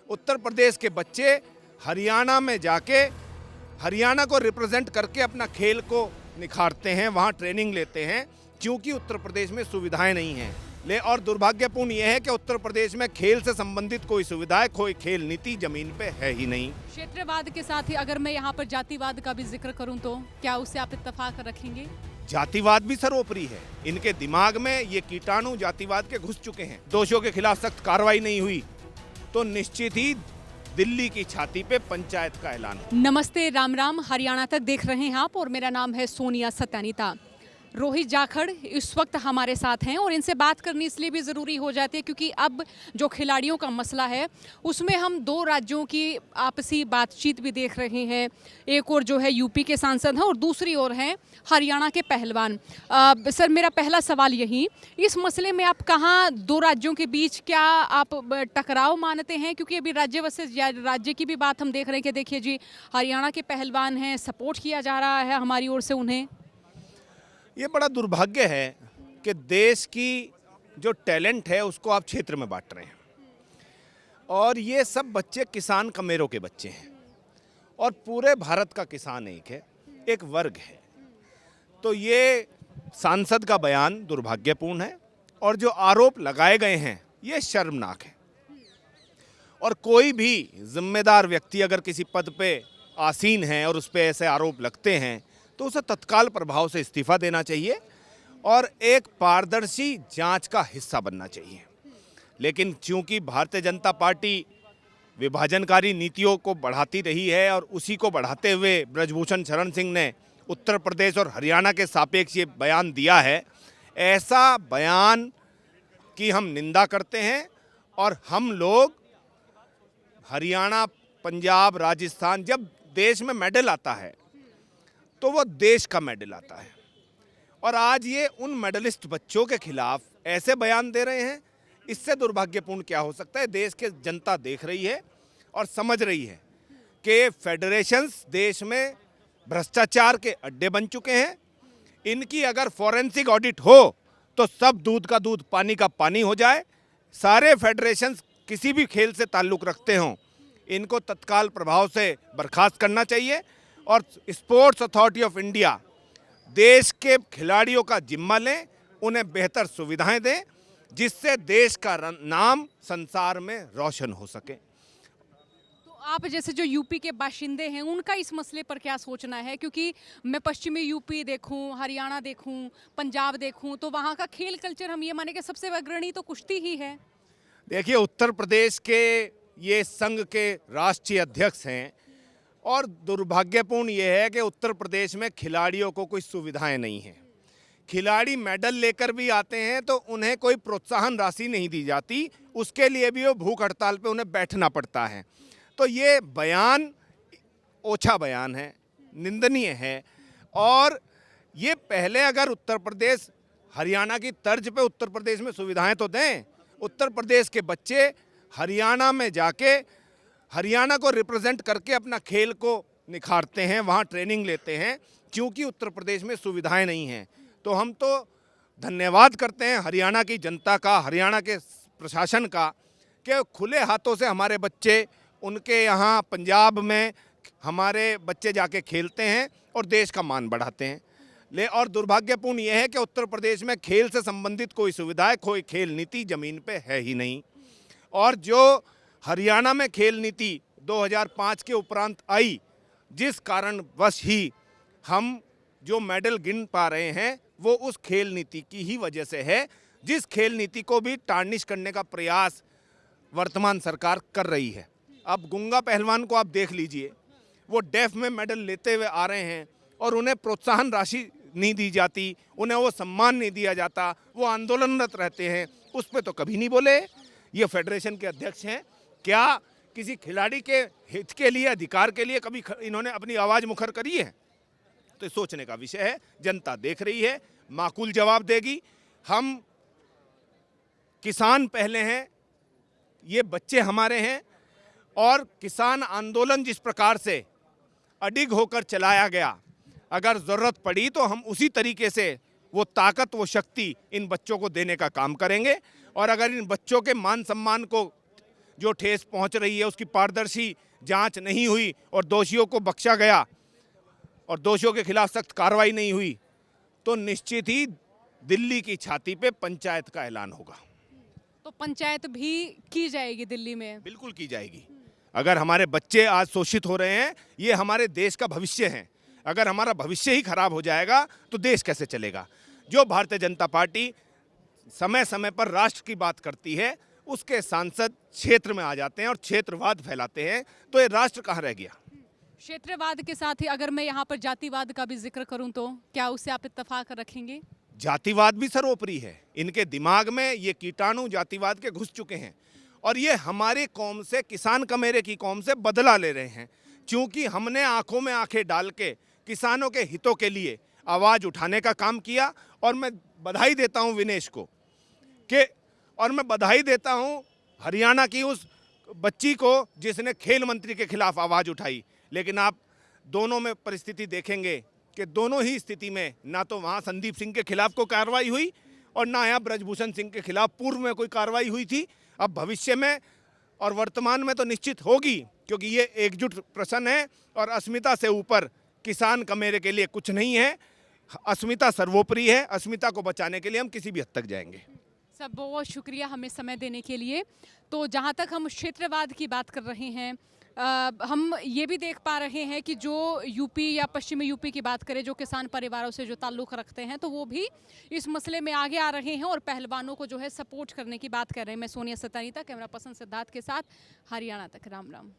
उत्तर प्रदेश के बच्चे हरियाणा में जाके हरियाणा को रिप्रेजेंट करके अपना खेल को निखारते हैं, वहाँ ट्रेनिंग लेते हैं, क्योंकि उत्तर प्रदेश में सुविधाएं नहीं हैं। और दुर्भाग्यपूर्ण यह है कि उत्तर प्रदेश में खेल से संबंधित कोई सुविधाएं, कोई खेल नीति जमीन पे है ही नहीं। क्षेत्रवाद के साथ ही अगर मैं यहाँ पर जातिवाद का भी जिक्र करूँ तो क्या उससे आप इत्तेफाक रखेंगे? जातिवाद भी सर्वोपरि है। इनके दिमाग में ये कीटाणु जातिवाद के घुस चुके हैं। दोषियों के खिलाफ सख्त कार्रवाई नहीं हुई तो निश्चित ही दिल्ली की छाती पे पंचायत का ऐलान। नमस्ते, राम राम, हरियाणा तक देख रहे हैं आप और मेरा नाम है सोनिया सत्यानीता। रोहित जाखड़ इस वक्त हमारे साथ हैं और इनसे बात करनी इसलिए भी ज़रूरी हो जाती है क्योंकि अब जो खिलाड़ियों का मसला है उसमें हम दो राज्यों की आपसी बातचीत भी देख रहे हैं। एक और जो है यूपी के सांसद हैं और दूसरी ओर हैं हरियाणा के पहलवान। सर, मेरा पहला सवाल यही, इस मसले में आप कहाँ दो राज्यों के बीच क्या आप टकराव मानते हैं? क्योंकि अभी राज्य वर्सेस राज्य की भी बात हम देख रहे हैं कि देखिए जी, हरियाणा के पहलवान हैं, सपोर्ट किया जा रहा है हमारी ओर से उन्हें। ये बड़ा दुर्भाग्य है कि देश की जो टैलेंट है उसको आप क्षेत्र में बांट रहे हैं, और ये सब बच्चे किसान कमेरों के बच्चे हैं और पूरे भारत का किसान एक है, एक वर्ग है। तो ये सांसद का बयान दुर्भाग्यपूर्ण है और जो आरोप लगाए गए हैं ये शर्मनाक है। और कोई भी जिम्मेदार व्यक्ति अगर किसी पद पे आसीन है और उस पर ऐसे आरोप लगते हैं तो उसे तत्काल प्रभाव से इस्तीफा देना चाहिए और एक पारदर्शी जांच का हिस्सा बनना चाहिए। लेकिन चूंकि भारतीय जनता पार्टी विभाजनकारी नीतियों को बढ़ाती रही है और उसी को बढ़ाते हुए ब्रजभूषण शरण सिंह ने उत्तर प्रदेश और हरियाणा के सापेक्ष ये बयान दिया है, ऐसा बयान की हम निंदा करते हैं। और हम लोग हरियाणा, पंजाब, राजस्थान, जब देश में मेडल आता है तो वो देश का मेडल आता है, और आज ये उन मेडलिस्ट बच्चों के खिलाफ ऐसे बयान दे रहे हैं। इससे दुर्भाग्यपूर्ण क्या हो सकता है? देश के जनता देख रही है और समझ रही है कि फेडरेशंस देश में भ्रष्टाचार के अड्डे बन चुके हैं। इनकी अगर फॉरेंसिक ऑडिट हो तो सब दूध का दूध, पानी का पानी हो जाए। सारे फेडरेशंस किसी भी खेल से ताल्लुक़ रखते हों, इनको तत्काल प्रभाव से बर्खास्त करना चाहिए और स्पोर्ट्स अथॉरिटी ऑफ इंडिया देश के खिलाड़ियों का जिम्मा लें, उन्हें बेहतर सुविधाएं दें, जिससे देश का नाम संसार में रोशन हो सके। तो आप जैसे जो यूपी के बाशिंदे हैं उनका इस मसले पर क्या सोचना है? क्योंकि मैं पश्चिमी यूपी देखूं, हरियाणा देखूं, पंजाब देखूं तो वहाँ का खेल कल्चर हम ये माने कि सबसे अग्रणी तो कुश्ती ही है। देखिए, उत्तर प्रदेश के ये संघ के राष्ट्रीय अध्यक्ष हैं और दुर्भाग्यपूर्ण ये है कि उत्तर प्रदेश में खिलाड़ियों को कोई सुविधाएं नहीं हैं। खिलाड़ी मेडल लेकर भी आते हैं तो उन्हें कोई प्रोत्साहन राशि नहीं दी जाती, उसके लिए भी वो भूख हड़ताल पे उन्हें बैठना पड़ता है। तो ये बयान ओछा बयान है, निंदनीय है। और ये पहले अगर उत्तर प्रदेश हरियाणा की तर्ज पे उत्तर प्रदेश में सुविधाएं तो दें। उत्तर प्रदेश के बच्चे हरियाणा में जाके हरियाणा को रिप्रेजेंट करके अपना खेल को निखारते हैं, वहाँ ट्रेनिंग लेते हैं, क्योंकि उत्तर प्रदेश में सुविधाएं नहीं हैं। तो हम तो धन्यवाद करते हैं हरियाणा की जनता का, हरियाणा के प्रशासन का, कि खुले हाथों से हमारे बच्चे उनके यहाँ पंजाब में हमारे बच्चे जाके खेलते हैं और देश का मान बढ़ाते हैं। और दुर्भाग्यपूर्ण यह है कि उत्तर प्रदेश में खेल से संबंधित कोई सुविधाएं, कोई खेल नीति जमीन पे है ही नहीं। और जो हरियाणा में खेल नीति 2005 के उपरांत आई, जिस कारणवश ही हम जो मेडल गिन पा रहे हैं वो उस खेल नीति की ही वजह से है, जिस खेल नीति को भी टार्निश करने का प्रयास वर्तमान सरकार कर रही है। अब गूंगा पहलवान को आप देख लीजिए, वो डेफ में मेडल लेते हुए आ रहे हैं और उन्हें प्रोत्साहन राशि नहीं दी जाती, उन्हें वो सम्मान नहीं दिया जाता, वो आंदोलनरत रहते हैं, उस पर तो कभी नहीं बोले। ये फेडरेशन के अध्यक्ष हैं, क्या किसी खिलाड़ी के हित के लिए, अधिकार के लिए कभी इन्होंने अपनी आवाज़ मुखर करी है? तो सोचने का विषय है। जनता देख रही है, माकूल जवाब देगी। हम किसान पहले हैं, ये बच्चे हमारे हैं, और किसान आंदोलन जिस प्रकार से अडिग होकर चलाया गया, अगर ज़रूरत पड़ी तो हम उसी तरीके से वो ताकत, वो शक्ति इन बच्चों को देने का काम करेंगे। और अगर इन बच्चों के मान सम्मान को जो ठेस पहुंच रही है उसकी पारदर्शी जांच नहीं हुई और दोषियों को बख्शा गया और दोषियों के खिलाफ सख्त कार्रवाई नहीं हुई, तो निश्चित ही दिल्ली की छाती पे पंचायत का ऐलान होगा। तो पंचायत भी की जाएगी दिल्ली में? बिल्कुल की जाएगी। अगर हमारे बच्चे आज शोषित हो रहे हैं, ये हमारे देश का भविष्य है। अगर हमारा भविष्य ही खराब हो जाएगा तो देश कैसे चलेगा? जो भारतीय जनता पार्टी समय समय पर राष्ट्र की बात करती है, उसके सांसद क्षेत्र में आ जाते हैं और क्षेत्रवाद फैलाते हैं, तो ये राष्ट्र कहाँ रह गया? क्षेत्रवाद के साथ ही अगर मैं यहाँ पर जातिवाद का भी जिक्र करूँ तो क्या उससे आप इत्तेफाक रखेंगे? जातिवाद भी सर्वोपरि है। इनके दिमाग में ये कीटाणु जातिवाद के घुस चुके हैं और ये हमारी कौम से, किसान कमेरे की कौम से बदला ले रहे हैं। क्योंकि हमने आंखों में आंखें डाल के किसानों के हितों के लिए आवाज़ उठाने का काम किया और मैं बधाई देता हूं विनेश को और मैं बधाई देता हूं हरियाणा की उस बच्ची को जिसने खेल मंत्री के खिलाफ आवाज़ उठाई। लेकिन आप दोनों में परिस्थिति देखेंगे कि दोनों ही स्थिति में ना तो वहाँ संदीप सिंह के खिलाफ कोई कार्रवाई हुई और ना यहाँ ब्रजभूषण सिंह के खिलाफ पूर्व में कोई कार्रवाई हुई थी। अब भविष्य में और वर्तमान में तो निश्चित होगी, क्योंकि ये एकजुट प्रश्न है और अस्मिता से ऊपर किसान कमेरे के लिए कुछ नहीं है। अस्मिता सर्वोपरि है। अस्मिता को बचाने के लिए हम किसी भी हद तक जाएंगे। सब बहुत शुक्रिया हमें समय देने के लिए। तो जहाँ तक हम क्षेत्रवाद की बात कर रहे हैं, हम ये भी देख पा रहे हैं कि जो यूपी या पश्चिमी यूपी की बात करें, जो किसान परिवारों से जो ताल्लुक़ रखते हैं, तो वो भी इस मसले में आगे आ रहे हैं और पहलवानों को जो है सपोर्ट करने की बात कर रहे हैं। मैं सोनिया सत्यानीता, कैमरा पर्सन सिद्धार्थ के साथ, हरियाणा तक। राम राम।